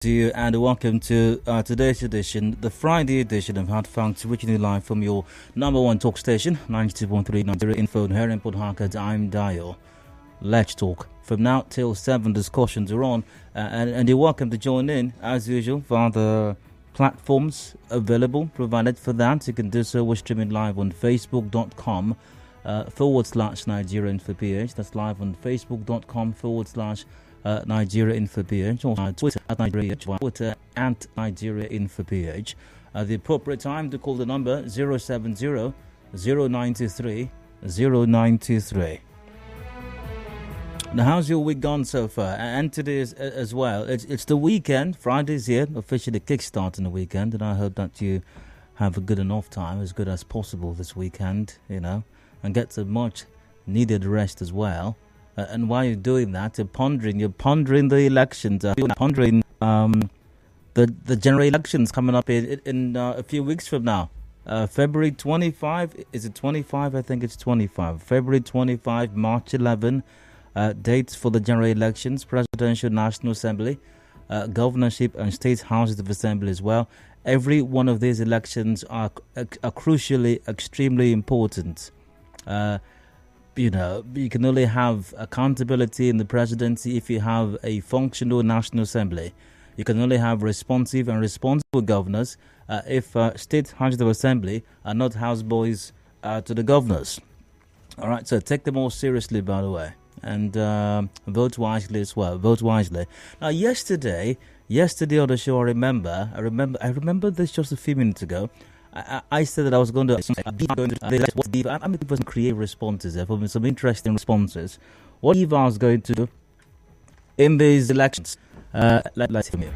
To you and welcome to today's edition, the Friday edition of Hard Facts, originally live from your number one talk station, 92.3 Nigeria Info here in Port Harcourt. I'm Dio. Let's talk. From now till 7, discussions are on, and you're welcome to join in as usual via the platforms available provided for that. You can do so. We're streaming live on facebook.com / Nigeria Info PH. That's live on facebook.com / Nigeria Info PH, or Twitter at Nigeria PH, Twitter at Nigeria Info PH. The appropriate time to call the number 070 0923 0923. Now, how's your week gone so far? And today is, as well. It's the weekend. Friday's here, officially kickstarting the weekend, and I hope that you have a good enough time, as good as possible this weekend, and get some much needed rest as well. And while you're doing that, you're pondering the elections, pondering the general elections coming up in a few weeks from now. February 25, is it 25? I think it's 25. February 25, March 11, dates for the general elections, Presidential National Assembly, governorship and state houses of assembly as well. Every one of these elections are crucially, extremely important. You can only have accountability in the presidency if you have a functional National Assembly. You can only have responsive and responsible governors if state houses of assembly are not houseboys to the governors. All right, so take them all seriously, by the way, and vote wisely as well. Vote wisely. Now, yesterday on the show, I remember this just a few minutes ago. I said that I was going to create responses there for some interesting responses. What Eva is going to do in these elections? Let's hear from you.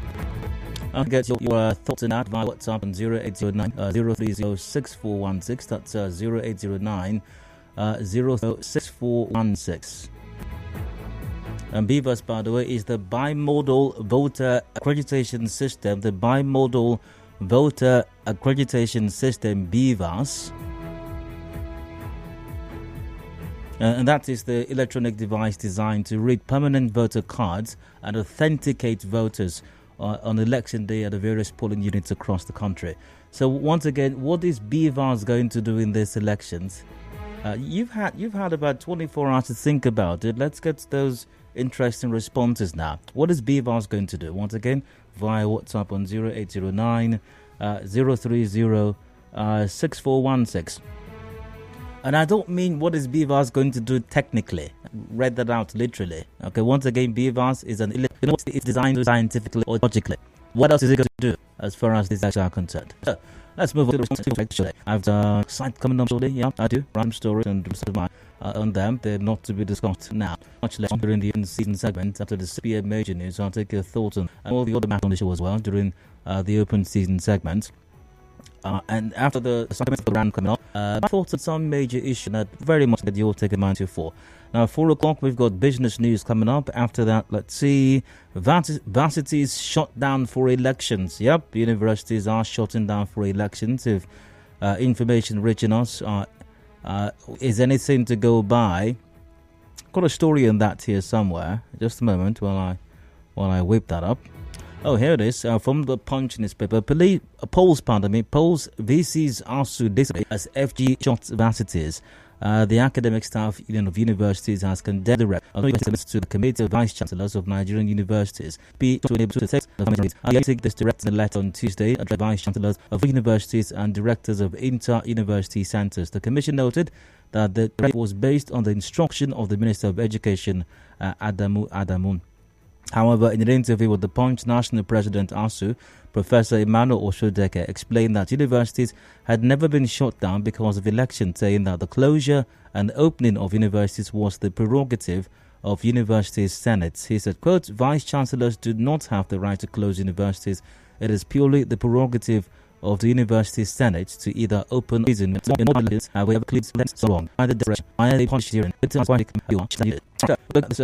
I'll get your thoughts on that via WhatsApp on 0809 030 6416. That's 0809 06416. And BVAS, by the way, is the bimodal voter accreditation system. The bimodal voter accreditation system, BVAS, and that is the electronic device designed to read permanent voter cards and authenticate voters on election day at the various polling units across the country. So once again, what is BVAS going to do in these elections? You've had about 24 hours to think about it. Let's get those interesting responses now. What is BVAS going to do? Once again, via WhatsApp on 0809 030 6416. And I don't mean what is BVAS going to do technically. Read that out literally. Okay, once again, BVAS is it's designed scientifically or logically. What else is it going to do as far as these are concerned? So, let's move on to the response. I've site coming up shortly. Yeah, I do. Random stories and on them. They're not to be discussed now. Much less during the in-season segment after the CPA major news. I'll take your thoughts on all the other matters on the show as well during the open season segment. And after the segment of the round coming up, my thoughts on some major issue that very much that you'll take a mind to for. Now, 4 o'clock, we've got business news coming up. After that, let's see, varsities shut down for elections. Yep, universities are shutting down for elections. If information reaching us is anything to go by, got a story on that here somewhere. Just a moment while I whip that up. Oh, here it is, from the Punch newspaper. Polls VCs are sued as FG shuts varsities. The Academic Staff Union of Universities has condemned the to the Committee of Vice Chancellors of Nigerian Universities. I take this direct in a letter on Tuesday at the Vice Chancellors of Universities and Directors of Inter-University Centres. The Commission noted that the threat was based on the instruction of the Minister of Education, Adamu. However, in an interview with the Punch, National President ASU, Professor Emmanuel Oshodeke, explained that universities had never been shut down because of elections, saying that the closure and opening of universities was the prerogative of universities' senates. He said, quote, Vice Chancellors do not have the right to close universities. It is purely the prerogative of the university senate to either open reason however clear so wrong either direction either punch hearing the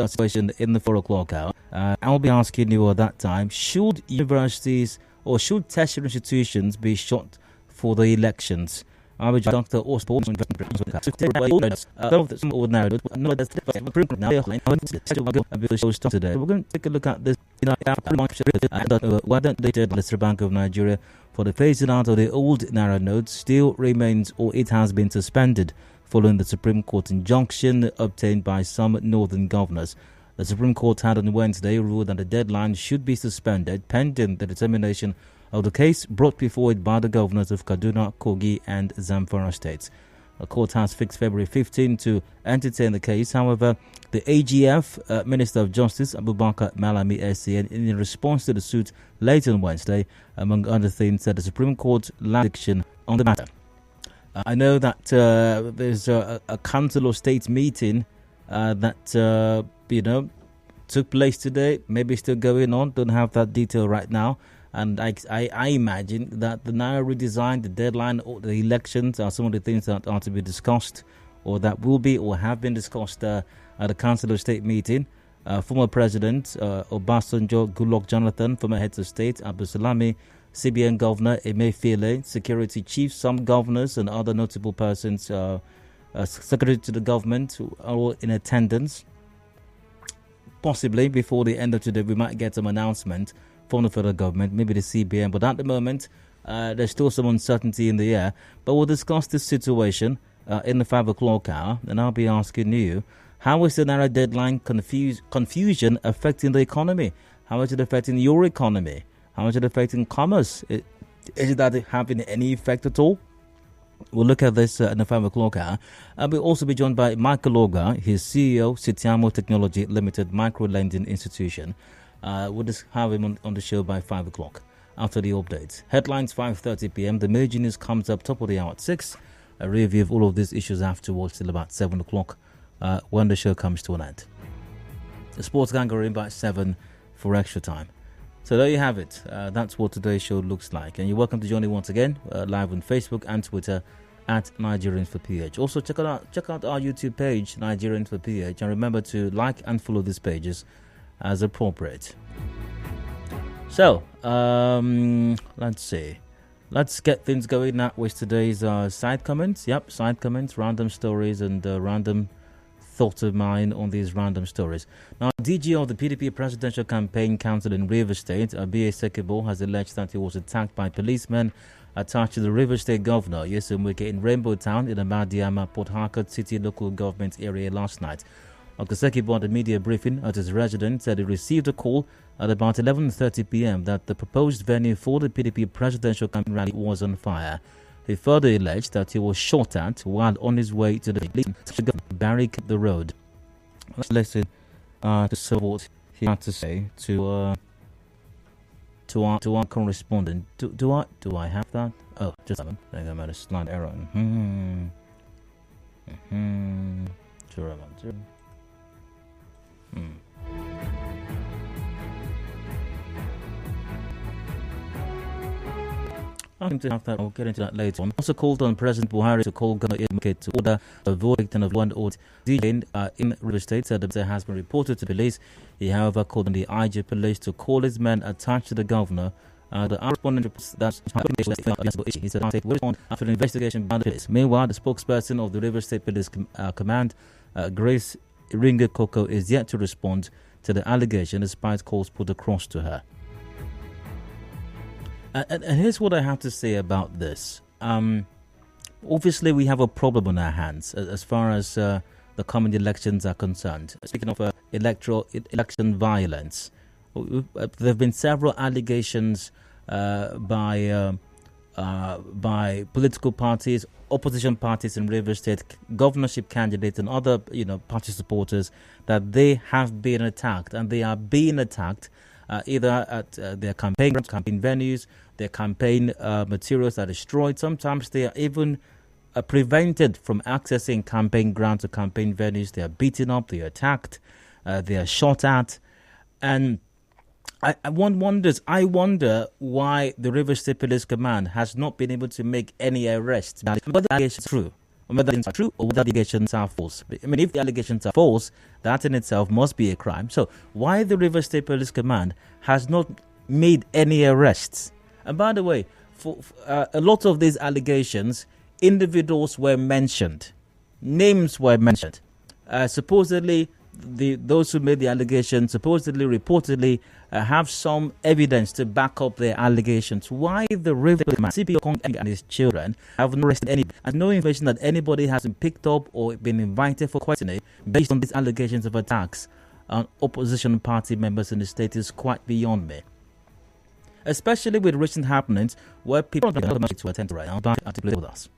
situation in the 4 o'clock hour. I'll be asking you at that time, should universities or should tertiary institutions be shut for the elections? I will Dr. Osborne some of the ordinary no that's now show start today. We're going to take a look at this. Why don't they tell the Reserve Bank of Nigeria for the phasing out of the old naira notes still remains, or it has been suspended following the Supreme Court injunction obtained by some northern governors. The Supreme Court had on Wednesday ruled that the deadline should be suspended pending the determination of the case brought before it by the governors of Kaduna, Kogi and Zamfara states. The court has fixed February 15 to entertain the case. However, the AGF, Minister of Justice Abubakar Malami SCN, in response to the suit late on Wednesday, among other things, said the Supreme Court lacked action on the matter. I know that there's a Council of State meeting that took place today, maybe still going on. Don't have that detail right now. And I imagine that the Naira redesign, the deadline, or the elections are some of the things that are to be discussed, or that will be or have been discussed at the Council of State meeting. Former President Obasanjo, Goodluck Jonathan, former heads of state, Abdul Salami, CBN Governor Emefiele, security chiefs, some governors and other notable persons, secretary to the government, who are all in attendance. Possibly before the end of today, we might get some announcement from the federal government, maybe the CBN, but at the moment, there's still some uncertainty in the air. But we'll discuss this situation in the 5 o'clock hour, and I'll be asking you, how is the Naira deadline confusion affecting the economy? How is it affecting your economy? How is it affecting commerce? Is that having any effect at all? We'll look at this in the 5 o'clock hour. We'll also be joined by Michael Oga, his CEO, Sitiamo Technology Limited Micro Lending Institution. We'll just have him on the show by 5 o'clock after the updates. Headlines 5:30 p.m. The major news comes up top of the hour at 6. A review of all of these issues afterwards till about 7 o'clock when the show comes to an end. The sports gang are in by 7 for extra time. So there you have it. That's what today's show looks like. And you're welcome to join me once again live on Facebook and Twitter at Nigerians for PH. Also check out our YouTube page, Nigerians for PH, and remember to like and follow these pages as appropriate. So, let's see. Let's get things going now with today's side comments. Yep, side comments, random stories, and random thoughts of mine on these random stories. Now, DG of the PDP Presidential Campaign Council in Rivers State, Abiy Sekebo, has alleged that he was attacked by policemen attached to the Rivers State Governor, Nyesom Wike, in Rainbow Town in the Madiama, Port Harcourt City local government area last night. Dr. Sekebo at a media briefing at his residence said he received a call at about 11:30 p.m. that the proposed venue for the PDP presidential campaign rally was on fire. He further alleged that he was shot at while on his way to the barricade the road. Let's listen to what he had to say to our correspondent. Do I have that? Oh, just a moment. I think I made a slight error. I think to have that. I'll get into that later on. Also called on President Buhari to call Governor Imke to order a verdict of one old DJ in Rivers State. Said that has been reported to police. He, however, called on the IG police to call his men attached to the governor. The respondent reports that he said will respond after an investigation by the police. Meanwhile, the spokesperson of the Rivers State Police Command, Grace Iringa Koko, is yet to respond to the allegation despite calls put across to her. And here's what I have to say about this. Obviously, we have a problem on our hands as far as the coming elections are concerned. Speaking of election violence, there have been several allegations by political parties, opposition parties in Rivers State, governorship candidates and other party supporters that they have been attacked, and they are being attacked either at their campaign venues, their campaign materials are destroyed. Sometimes they are even prevented from accessing campaign grounds or campaign venues. They are beaten up, they are attacked, they are shot at. And one wonders, I wonder why the Rivers State Police Command has not been able to make any arrests. Whether the allegations are true, or whether it's true, or whether the allegations are false. I mean, if the allegations are false, that in itself must be a crime. So why the Rivers State Police Command has not made any arrests? And by the way, for a lot of these allegations, individuals were mentioned, names were mentioned. Supposedly, those who made the allegation reportedly have some evidence to back up their allegations. Why the Reverend CPO Kong and his children have not arrested any, and no information that anybody has been picked up or been invited for questioning based on these allegations of attacks on opposition party members in the state is quite beyond me. Especially with recent happenings where people are not to attend right now, but articulate with us.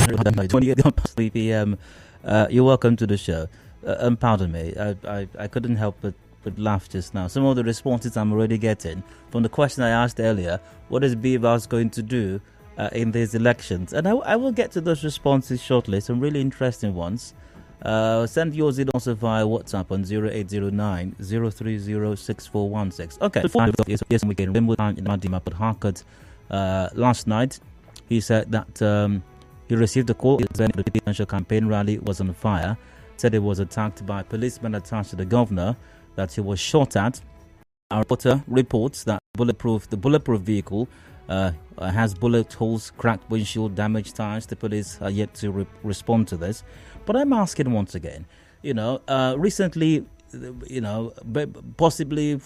You're welcome to the show. Pardon me, I couldn't help but laugh just now. Some of the responses I'm already getting from the question I asked earlier, what is vows going to do in these elections? And I will get to those responses shortly, some really interesting ones. Send yours in also via WhatsApp on 0809 030 6416. Okay, yes, we can remember Madima at Harcourt last night. He said that he received a call that the presidential campaign rally was on fire. Said it was attacked by policemen attached to the governor, that he was shot at. Our reporter reports that the bulletproof vehicle has bullet holes, cracked windshield, damaged tires. The police are yet to respond to this. But I'm asking once again, recently, possibly, and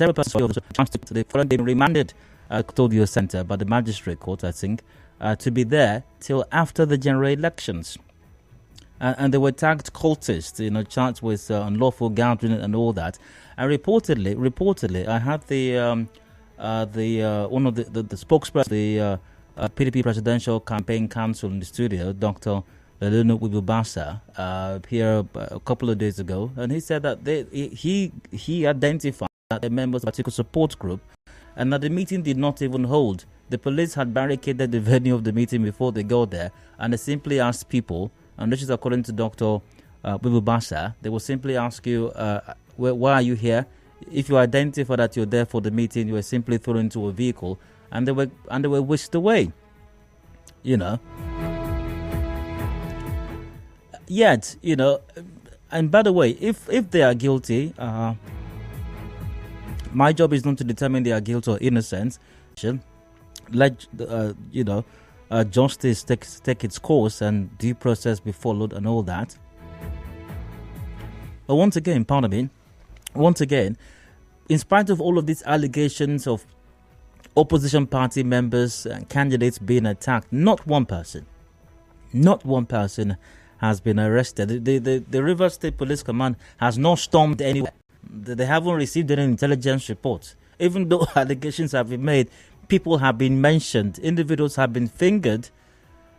the foreign remanded Custodial Center by the magistrate court, I think, to be there till after the general elections. And they were tagged cultists, charged with unlawful gathering and all that. And reportedly, I had the one of the spokesperson, the PDP Presidential Campaign Council in the studio, Dr. Lelunu Wibubasa, here a couple of days ago, and he said that he identified that the members of a particular support group, and that the meeting did not even hold. The police had barricaded the venue of the meeting before they got there, and they simply asked people, and this is according to Dr. Wibubasa, they will simply ask you, why are you here? If you identify that you're there for the meeting, you were simply thrown into a vehicle, and they were whisked away. yet, and by the way, if they are guilty, my job is not to determine they are guilty or innocent. Let justice take its course and due process be followed and all that. But once again, in spite of all of these allegations of opposition party members and candidates being attacked, not one person has been arrested. The Rivers State Police Command has not stormed anywhere. They haven't received any intelligence reports. Even though allegations have been made, people have been mentioned, individuals have been fingered.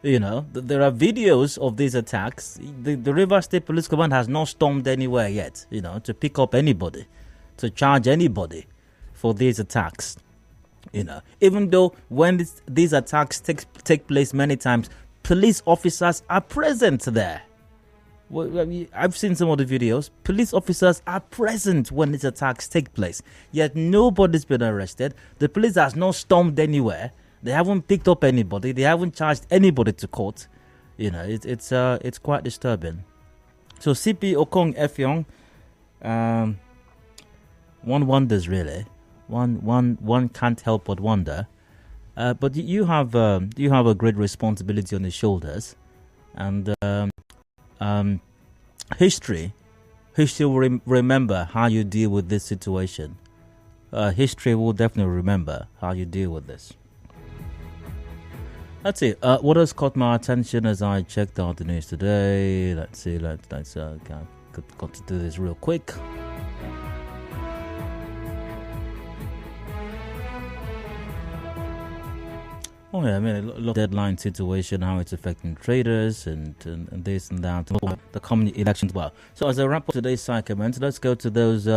There are videos of these attacks. The Rivers State Police Command has not stormed anywhere yet, to pick up anybody, to charge anybody for these attacks. Even though when these attacks take place many times, police officers are present there. I've seen some of the videos. Police officers are present when these attacks take place. Yet nobody's been arrested. The police has not stormed anywhere. They haven't picked up anybody. They haven't charged anybody to court. It's quite disturbing. So CP Okong Effiong, one wonders really. One can't help but wonder. But you have a great responsibility on your shoulders, and history will remember how you deal with this situation. History will definitely remember how you deal with this. Let's see. What has caught my attention as I checked out the news today? Let's see. Let's got to do this real quick. Oh yeah, I mean, a lot of deadline situation, how it's affecting traders and this and that, the coming elections. Well, so as I wrap up today's segment, let's go to those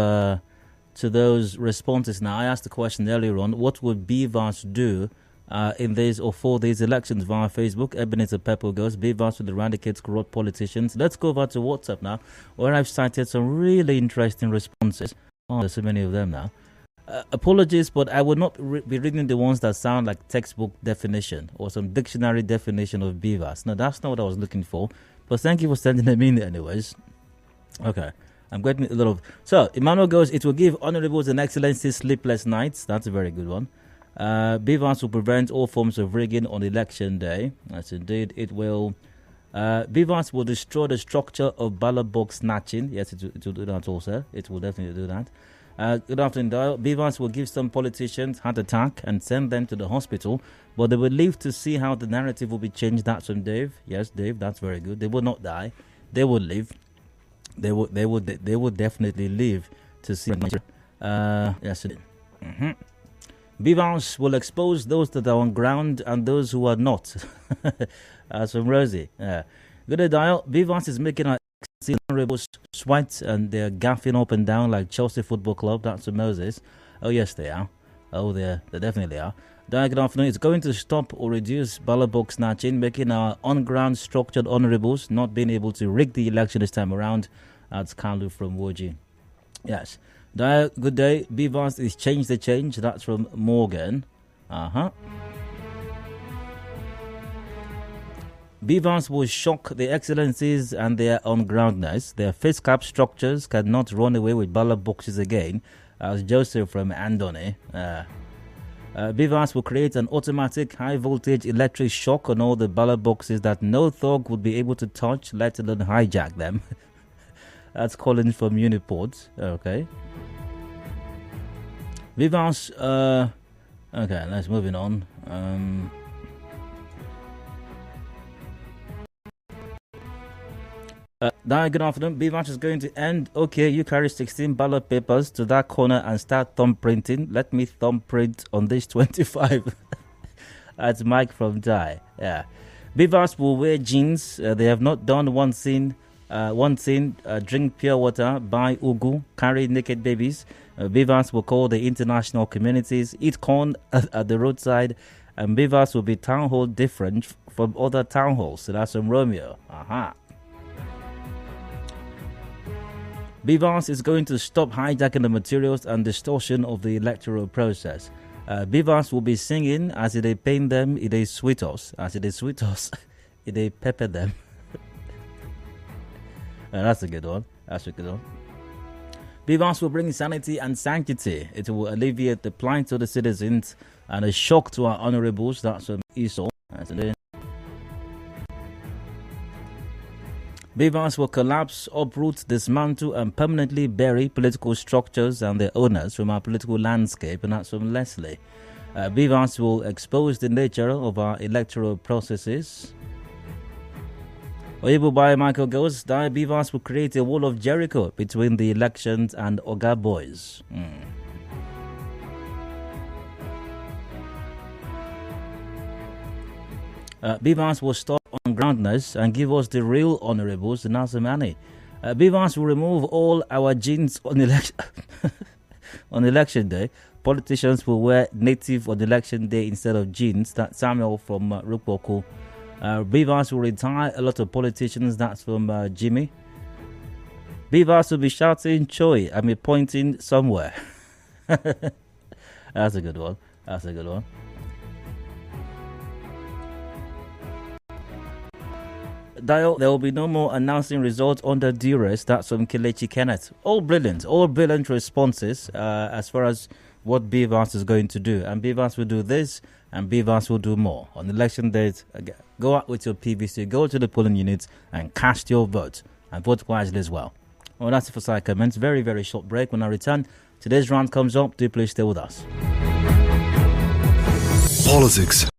responses now. I asked the question earlier on: what would BVAS do in these or for these elections via Facebook? Ebenezer Pepper goes: BVAS would eradicate corrupt politicians. Let's go over to WhatsApp now, where I've cited some really interesting responses. Oh, there's so many of them now. Apologies, but I would not be reading the ones that sound like textbook definition or some dictionary definition of BVAS. No, that's not what I was looking for. But thank you for sending them in anyways. Okay, I'm getting a lot of... So, Emmanuel goes, it will give honorables and excellencies sleepless nights. That's a very good one. BVAS will prevent all forms of rigging on election day. That's indeed, it will... BVAS will destroy the structure of ballot box snatching. Yes, it will do that also. It will definitely do that. Good afternoon, Dial. BVAS will give some politicians heart attack and send them to the hospital, but they will live to see how the narrative will be changed. That's from Dave. Yes, Dave, that's very good. They will not die. They will live. They will definitely live to see. Yes, it is. BVAS will expose those that are on ground and those who are not. That's from Rosie. Good day, Dial. BVAS is making our honorables sweat and they're gaffing up and down like Chelsea Football Club. That's from Moses. Oh yes, they are. Oh, they definitely are. Good afternoon. It's going to stop or reduce ballot box snatching, making our on-ground structured honorables not being able to rig the election this time around. That's Kalu from Woji. Yes. Good day. BVAS is change the change. That's from Morgan. BVAS will shock the excellencies and their on-groundness. Their face cap structures cannot run away with ballot boxes again. As Joseph from Andone. BVAS will create an automatic high-voltage electric shock on all the ballot boxes that no thug would be able to touch, let alone hijack them. That's Colin from Uniport. Okay. BVAS... okay, let's moving on. Good afternoon. BVAS is going to end. Okay, you carry 16 ballot papers to that corner and start thumbprinting. Let me thumbprint on this 25. That's Mike from Dai. Yeah. BVAS will wear jeans. They have not done one scene. Drink pure water, buy ugu, carry naked babies. BVAS will call the international communities, eat corn at the roadside, and BVAS will be town hall different from other town halls. So that's from Romeo. Aha. BVAS is going to stop hijacking the materials and distortion of the electoral process. BVAS will be singing as they paint them, they sweet us. As they sweet us, they pepper them. That's a good one. That's a good one. BVAS will bring sanity and sanctity. It will alleviate the plight of the citizens and a shock to our honorables. That's Esau. That's it. BVAS will collapse, uproot, dismantle, and permanently bury political structures and their owners from our political landscape, and that's from Leslie. BVAS will expose the nature of our electoral processes. Oyibo by Michael goes, BVAS will create a wall of Jericho between the elections and Oga boys. BVAS will stop ungroundedness and give us the real honorables, the Nasamani. BVAS will remove all our jeans on election on election day. Politicians will wear native on election day instead of jeans. That's Samuel from Rukboko. BVAS will retire a lot of politicians. That's from Jimmy. BVAS will be shouting Choi. I mean, pointing somewhere. That's a good one. That's a good one. Dial, there will be no more announcing results under duress. That's from Kelechi Kenneth. All brilliant responses as far as what BVAS is going to do. And BVAS will do this, and BVAS will do more. On election days, go out with your PVC, go to the polling units, and cast your vote. And vote wisely as well. Well, that's it for side comments. Very, very short break. When I return, today's round comes up. Do please stay with us. Politics.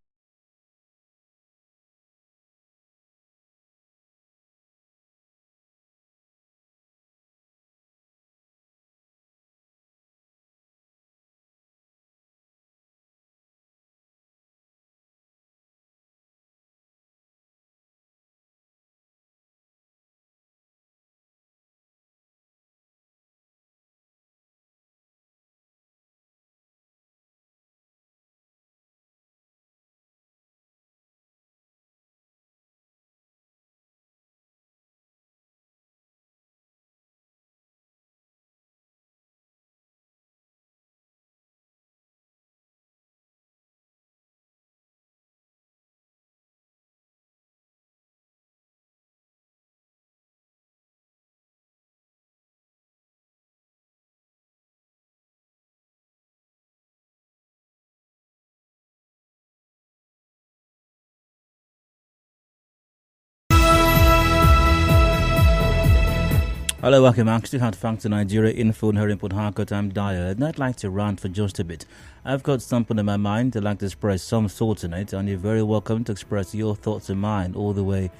Hello, welcome back. Still had Factor Nigeria info here in Port Harcourt. I'm Dyer, and I'd like to rant for just a bit. I've got something in my mind. I'd like to express some thoughts on it, and you're very welcome to express your thoughts and mine all the way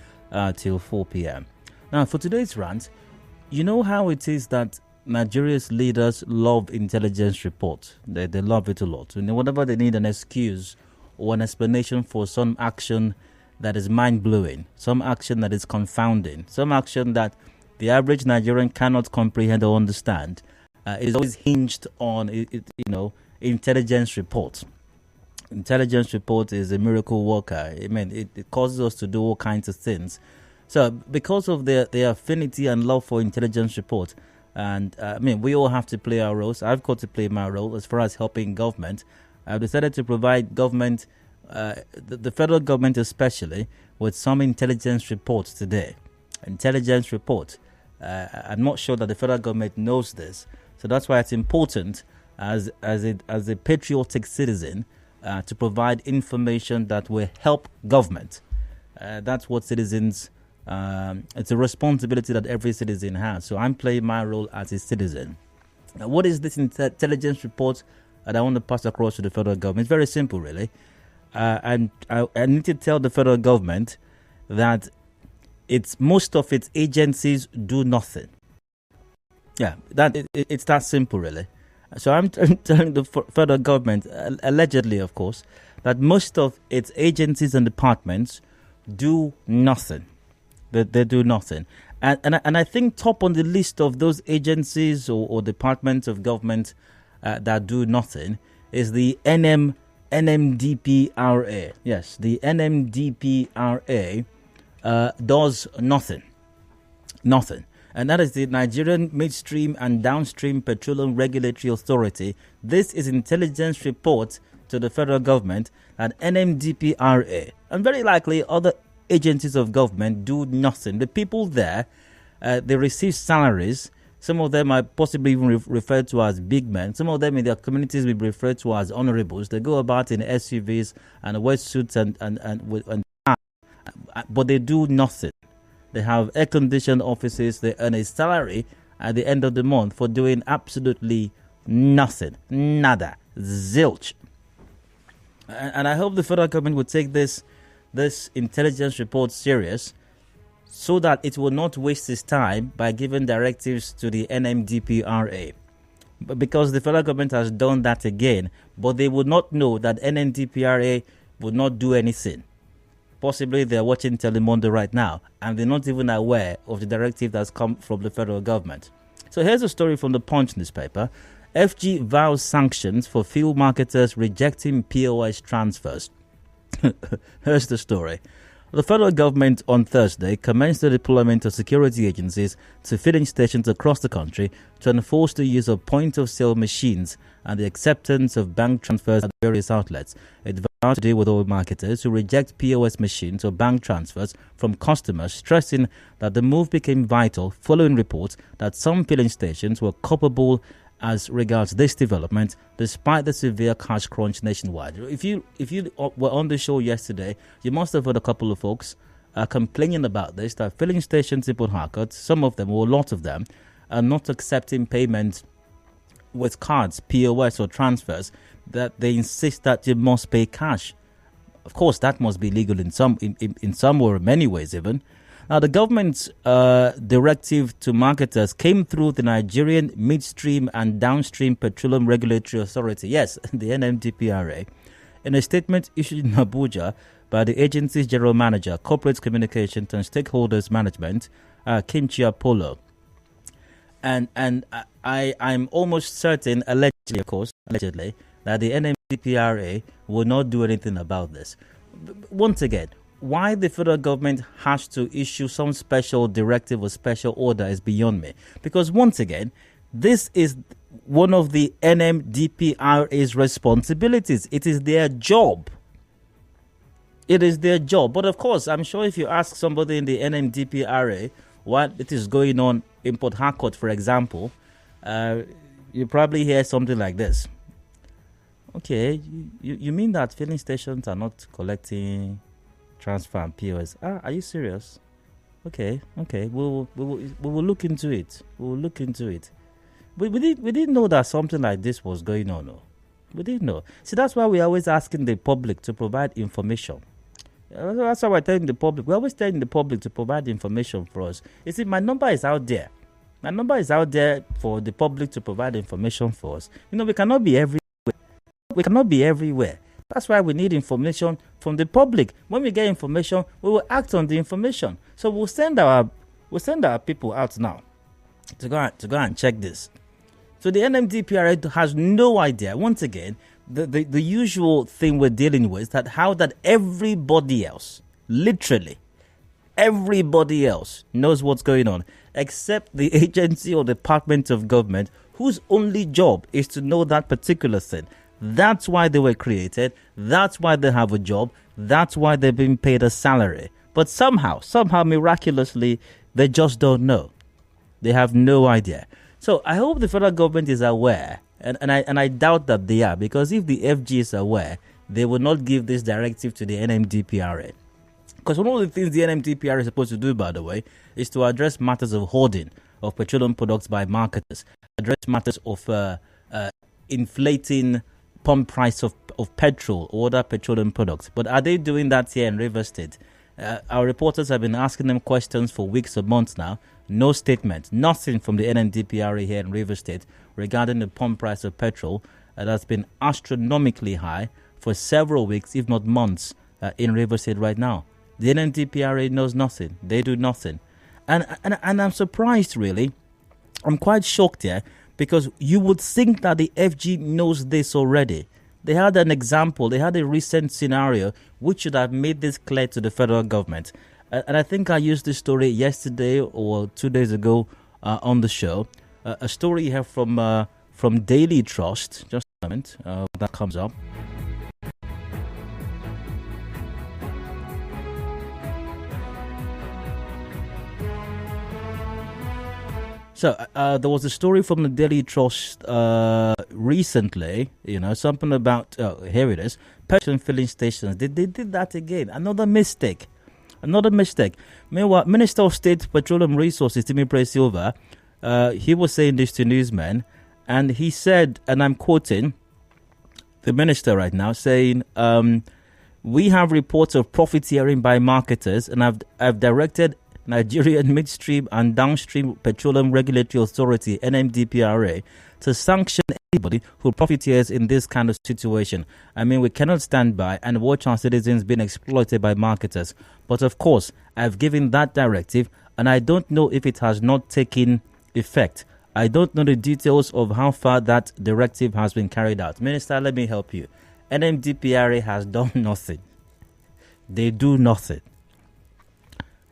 till 4 p.m. Now, for today's rant, you know how it is that Nigeria's leaders love intelligence reports. They love it a lot. And whenever they need an excuse or an explanation for some action that is mind-blowing, some action that is confounding, some action that the average Nigerian cannot comprehend or understand, is always hinged on, intelligence reports. Intelligence report is a miracle worker. I mean, it causes us to do all kinds of things. So, because of their affinity and love for intelligence report, and we all have to play our roles. I've got to play my role as far as helping government. I've decided to provide government, the federal government especially, with some intelligence reports today. Intelligence report. I'm not sure that the federal government knows this, so that's why it's important as a patriotic citizen to provide information that will help government. That's what citizens. It's a responsibility that every citizen has. So I'm playing my role as a citizen. Now, what is this intelligence report that I want to pass across to the federal government? It's very simple, really, and I need to tell the federal government that most of its agencies do nothing. Yeah, it's that simple, really. So I'm telling the federal government, allegedly, of course, that most of its agencies and departments do nothing. They do nothing. And I think top on the list of those agencies or departments of government that do nothing is the NMDPRA. Yes, the NMDPRA does nothing. And that is the Nigerian Midstream and Downstream Petroleum Regulatory Authority. This is intelligence report to the federal government at NMDPRA. And very likely other agencies of government do nothing. The people there, They receive salaries. Some of them are possibly even referred to as big men. Some of them in their communities will be referred to as honorables. They go about in SUVs and wetsuits and but they do nothing. They have air-conditioned offices. They earn a salary at the end of the month for doing absolutely nothing. Nada. Zilch. And I hope the federal government will take this intelligence report serious, so that it will not waste its time by giving directives to the NMDPRA. But because the federal government has done that again, but they would not know that NMDPRA would not do anything. Possibly they're watching Telemundo right now, and they're not even aware of the directive that's come from the federal government. So here's a story from the Punch newspaper. FG vows sanctions for fuel marketers rejecting POS transfers. Here's the story. The federal government on Thursday commenced the deployment of security agencies to filling stations across the country to enforce the use of point-of-sale machines and the acceptance of bank transfers at various outlets. It vowed to deal with all marketers who reject POS machines or bank transfers from customers, stressing that the move became vital following reports that some filling stations were culpable as regards this development, despite the severe cash crunch nationwide. If you were on the show yesterday, you must have heard a couple of folks complaining about this, that filling stations in Port Harcourt, some of them or a lot of them, are not accepting payment with cards, POS or transfers, that they insist that you must pay cash. Of course, that must be legal in some or many ways even. Now, the government's directive to marketers came through the Nigerian Midstream and Downstream Petroleum Regulatory Authority, yes, the NMDPRA, in a statement issued in Abuja by the agency's general manager, corporate communications and stakeholders management, Kimchi Apollo. And I'm almost certain, allegedly, that the NMDPRA will not do anything about this. Once again, why the federal government has to issue some special directive or special order is beyond me. Because once again, this is one of the NMDPRA's responsibilities. It is their job. It is their job. But of course, I'm sure if you ask somebody in the NMDPRA what it is going on in Port Harcourt, for example, you probably hear something like this. Okay, you mean that filling stations are not collecting transfer and POS? Are you serious? Okay. We will look into it. We didn't know that something like this was going on. No. We didn't know. See, that's why we're always asking the public to provide information. That's why we're telling the public. We're always telling the public to provide information for us. You see, my number is out there. My number is out there for the public to provide information for us. We cannot be everywhere. That's why we need information from the public. When we get information, we will act on the information. So we'll send our people out now to go and check this. So the NMDPRA has no idea. Once again, the usual thing we're dealing with, that everybody else, literally everybody else, knows what's going on, except the agency or department of government whose only job is to know that particular thing. That's why they were created. That's why they have a job. That's why they're being paid a salary. But somehow, miraculously, they just don't know. They have no idea. So I hope the federal government is aware, and I doubt that they are, because if the FG is aware, they will not give this directive to the NMDPRA. Because one of the things the NMDPRA is supposed to do, by the way, is to address matters of hoarding of petroleum products by marketers, address matters of inflating pump price of petrol or other petroleum products. But are they doing that here in Rivers State? Our reporters have been asking them questions for weeks or months now. No statement, nothing from the NMDPRA here in Rivers State regarding the pump price of petrol that's been astronomically high for several weeks, if not months, in Rivers State right now. The NMDPRA knows nothing. They do nothing. And I'm surprised, really. I'm quite shocked here, because you would think that the FG knows this already. They had an example. They had a recent scenario which should have made this clear to the federal government. And I think I used this story yesterday or 2 days ago on the show. A story here from Daily Trust. Just a moment. That comes up. So there was a story from the Daily Trust recently, something about, here it is, petrol filling stations. They did that again. Another mistake. Meanwhile, Minister of State Petroleum Resources, Timmy Silva, he was saying this to newsmen, and he said, and I'm quoting the minister right now, saying, we have reports of profiteering by marketers, and I've directed Nigerian Midstream and Downstream Petroleum Regulatory Authority, NMDPRA, to sanction anybody who profiteers in this kind of situation. I mean, we cannot stand by and watch our citizens being exploited by marketers. But of course, I've given that directive, and I don't know if it has not taken effect. I don't know the details of how far that directive has been carried out. Minister, let me help you. NMDPRA has done nothing. They do nothing.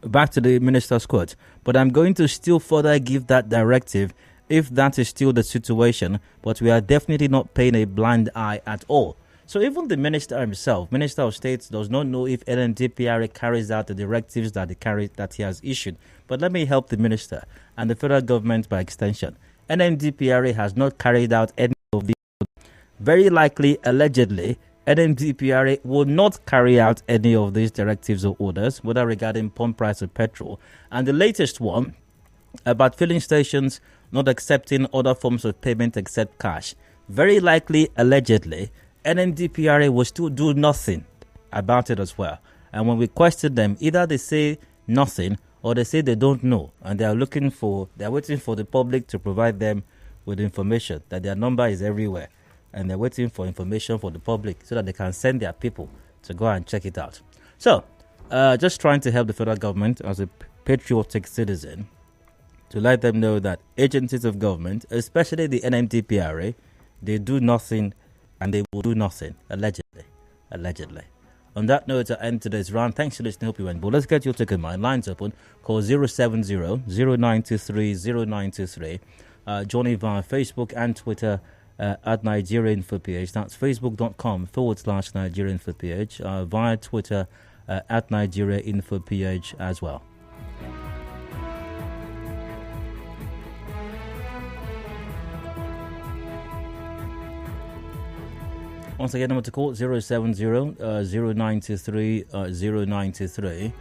Back to the minister's quote. But I'm going to still further give that directive if that is still the situation. But we are definitely not paying a blind eye at all. So even the minister himself, Minister of State, does not know if NMDPRA carries out the directives that he has issued. But let me help the minister and the federal government by extension. NMDPRA has not carried out any of these. Very likely, allegedly, NMDPRA will not carry out any of these directives or orders, whether regarding pump price of petrol. And the latest one about filling stations not accepting other forms of payment except cash. Very likely, allegedly, NMDPRA will still do nothing about it as well. And when we question them, either they say nothing or they say they don't know, and they're waiting for the public to provide them with information that their number is everywhere. And they're waiting for information for the public so that they can send their people to go and check it out. So, just trying to help the federal government as a patriotic citizen to let them know that agencies of government, especially the NMDPRA, they do nothing and they will do nothing, allegedly. On that note, I end today's round. Thanks for listening. Hope you went. But let's get your ticket. My line's open. Call 070-0923-0923. Join me via Facebook and Twitter at Nigeria Info PH. That's facebook.com/Nigeria Info PH. Via Twitter at Nigeria Info PH as well. Once again, number to call 070-0923-0923.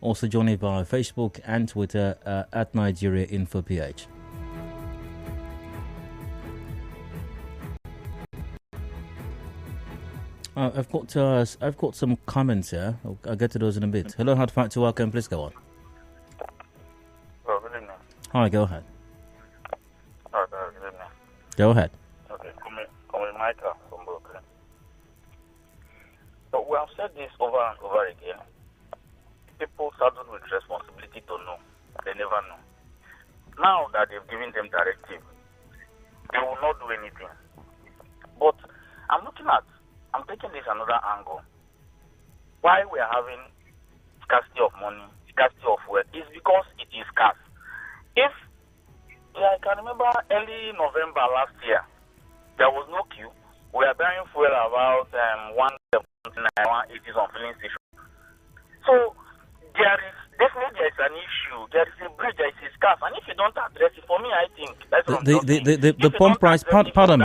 Also join me via Facebook and Twitter at Nigeria Info PH. I've got some comments here. I'll get to those in a bit. Hello, hard fact to welcome. Please go on. Oh, good evening. Hi, go ahead. Oh, good evening. Go ahead. Okay, come with Michael from Brooklyn. So we have said this over and over again. People saddled with responsibility to know. They never know. Now that they've given them directive, they will not do anything. But I'm taking this another angle. Why we are having scarcity of money, scarcity of wealth, is because it is scarce. If I can remember early November last year, there was no queue. We are buying fuel about 179 on filling station. So there is an issue. There is a bridge. There is a scarce, and if you don't address it, for me, I think that's what the pump price. Pardon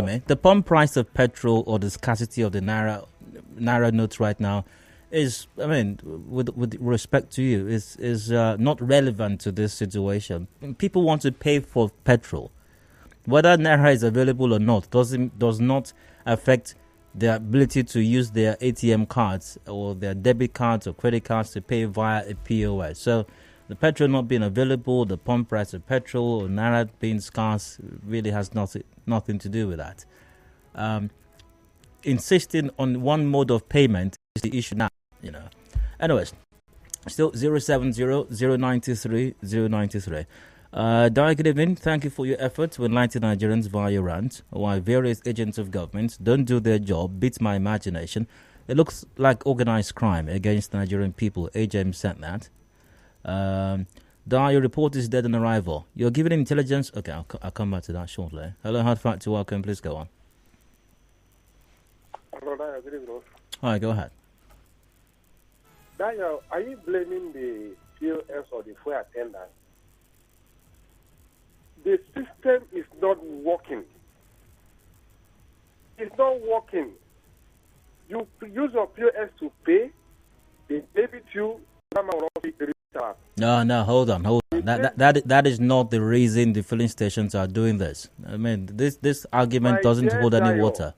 me. The pump price of petrol or the scarcity of the naira notes right now is, I mean, with respect to you, is not relevant to this situation. People want to pay for petrol, whether naira is available or not. Does not affect their ability to use their ATM cards or their debit cards or credit cards to pay via a POS. So the petrol not being available, the pump price of petrol or naira being scarce really has nothing to do with that. Insisting on one mode of payment is the issue now, Anyways, still 070-0923-0923. Di, good evening. Thank you for your efforts to enlighten Nigerians via your rant. While various agents of government don't do their job, beats my imagination. It looks like organized crime against Nigerian people. AJM sent that. Di, your report is dead on arrival. You're giving intelligence. Okay, I'll come back to that shortly. Hello, hard fact to welcome. Please go on. Hello, Di, good evening. All right, go ahead. Di, are you blaming the POS or the fuel attendant, the system is not working. It's not working. You use your POS to pay, they debit you, No, hold on. That is not the reason the filling stations are doing this. I mean, this argument doesn't hold any water.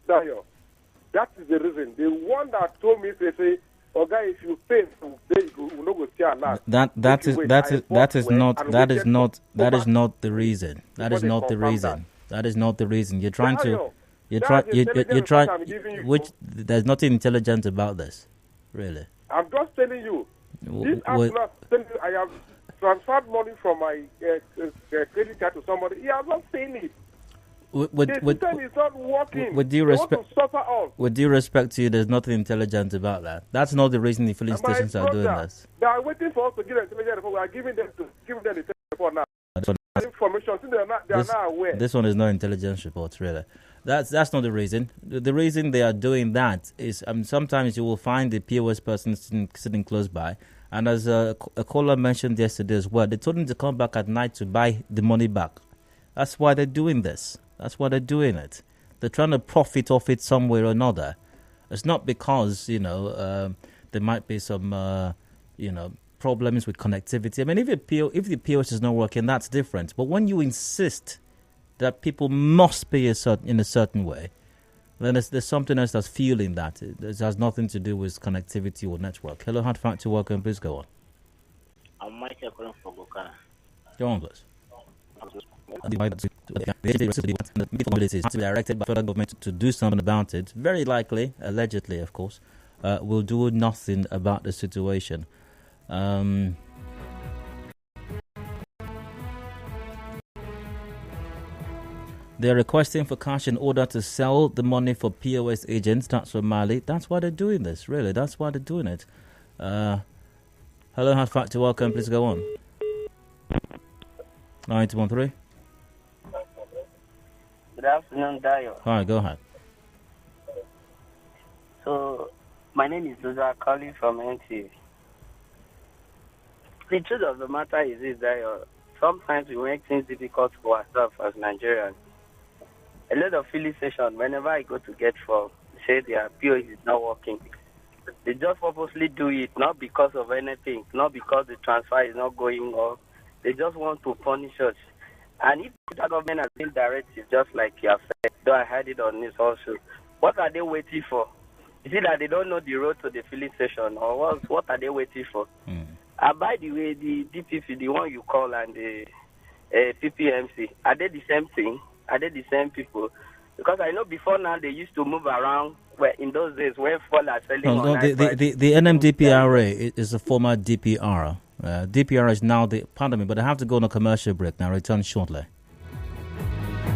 That is the reason. The one that told me, they say, "Okay, if you pay, you no go see a lot." That is not the reason. That is not the reason. That is not the reason. You're trying to. You're trying. Which there's nothing intelligent about this, really. I'm just telling you. This I have transferred money from my credit card to somebody. He has not seen it. The system is not working. With due respect to you, there's nothing intelligent about that. That's not the reason the filling stations are doing this. They are waiting for us to give an intelligent report. We are giving them the intelligent report now. Information. They are not aware. This one is not intelligence report, really. That's not the reason. The reason they are doing that is sometimes you will find the POS person sitting close by, and as a caller mentioned yesterday as well, they told him to come back at night to buy the money back. That's why they're doing this. That's why they're doing it. They're trying to profit off it some way or another. It's not because there might be some problems with connectivity. I mean, if the POS is not working, that's different. But when you insist that people must pay in a certain way, then there's something else that's fueling that. It has nothing to do with connectivity or network. Hello, Hard Factor, welcome. Please go on. I'm Michael calling from Bukana. Go on, please. The responsibilities to be directed by federal government to do something about it. Very likely, allegedly, of course, will do nothing about the situation. They're requesting for cash in order to sell the money for POS agents. That's from Mali. That's why they're doing this, really. That's why they're doing it. Hello, Hard Factor, welcome. Please go on. 9213. Good afternoon, Dayo. All right, go ahead. So, my name is Luza, calling from NT. The truth of the matter is this, Dayo. Sometimes we make things difficult for ourselves as Nigerians. A lot of filling stations, whenever I go to get fuel, say their POS is not working. They just purposely do it, not because of anything, not because the transfer is not going on. They just want to punish us. And if the government has been directive, just like you have said, though I heard it on this also, what are they waiting for? Is it that they don't know the road to the filling station, or what are they waiting for? And by the way, the DPP, the one you call, and the PPMC, are they the same thing? Are they the same people? Because I know before now they used to move around where in those days where fuel are selling the NMDPRA is a former DPR. DPR is now pardon me, but I have to go on a commercial break now. Return shortly.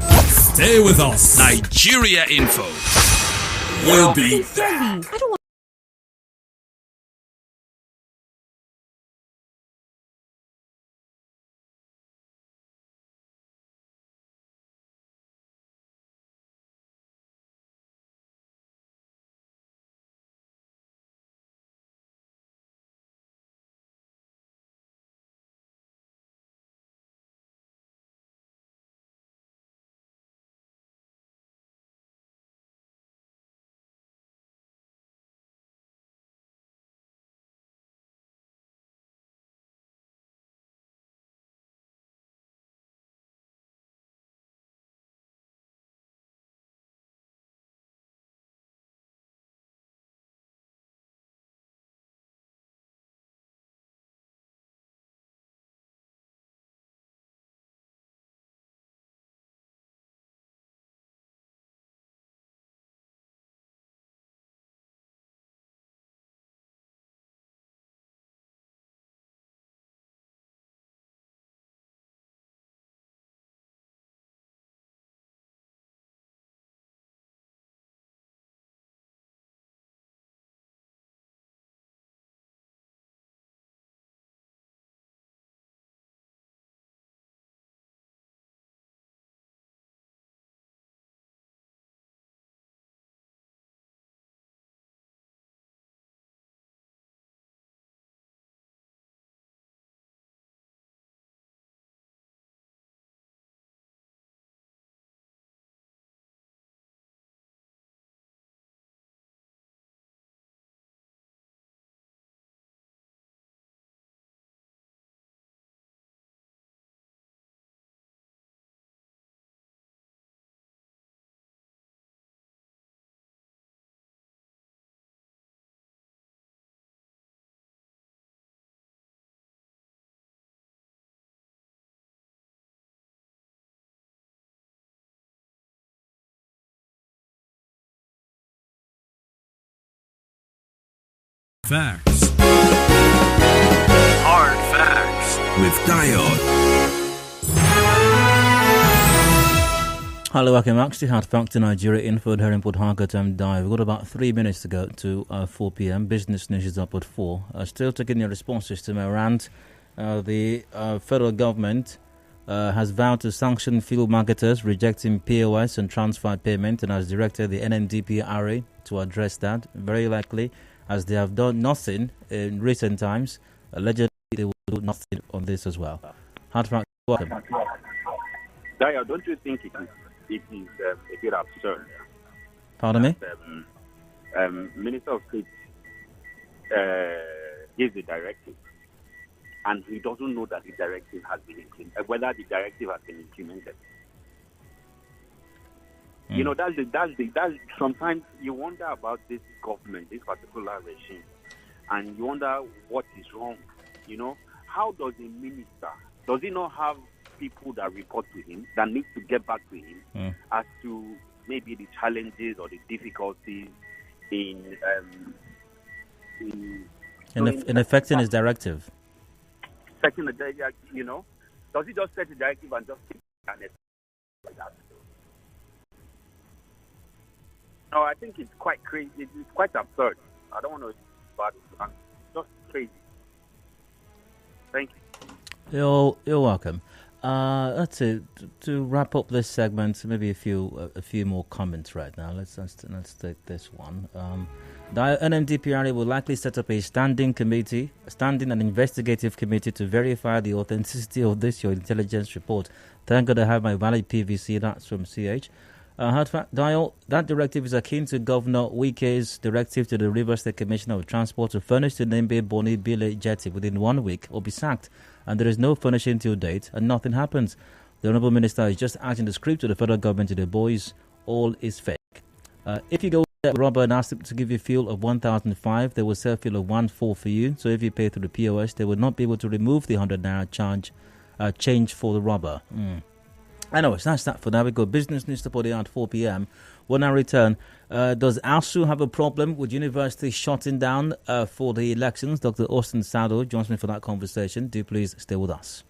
Stay with us. Nigeria Info. We'll be there. Facts. Hard facts with Diode. Hello, welcome back to Hard Facts in Nigeria Info here in Port Harcourt. I'm Di. We've got about 3 minutes to go to 4 p.m. Business News is up at 4. Still taking your responses to my rant. The federal government has vowed to sanction fuel marketers rejecting PoS and transfer payment and has directed the NMDPRA to address that. Very likely, as they have done nothing in recent times, allegedly they will do nothing on this as well. Hard Facts, welcome. Daya, don't you think it is a bit absurd? Pardon me? Minister of State gives the directive, and he doesn't know that the directive has been implemented, whether the directive has been implemented. You know, that's sometimes you wonder about this government, this particular regime, and you wonder what is wrong. You know, how does a minister, does he not have people that report to him, that need to get back to him as to maybe the challenges or the difficulties in affecting his directive? Setting the directive, you know, does he just set the directive and just keep it like that? No, I think it's quite crazy. It's quite absurd. I don't want to, but it's just crazy. Thank you. You're welcome. That's it. To wrap up this segment, maybe a few more comments right now. Let's take this one. The NMDPRA will likely set up a standing and investigative committee to verify the authenticity of your intelligence report. Thank God I have my valid PVC. That's from CH. That directive is akin to Governor Wike's directive to the Rivers State Commissioner of Transport to furnish the Nembe Boni Bile jetty within 1 week or be sacked. And there is no furnishing till date and nothing happens. The Honourable Minister is just acting the script to the federal government to the boys. All is fake. If you go to rubber and ask them to give you fuel of 1,005, they will sell fuel of 1,400 for you. So if you pay through the POS, they will not be able to remove the 100 naira change for the rubber. Anyways, that's that for now. We go business news to put at 4 p.m. When I return, does ASU have a problem with universities shutting down for the elections? Dr. Austin Sado joins me for that conversation. Do please stay with us.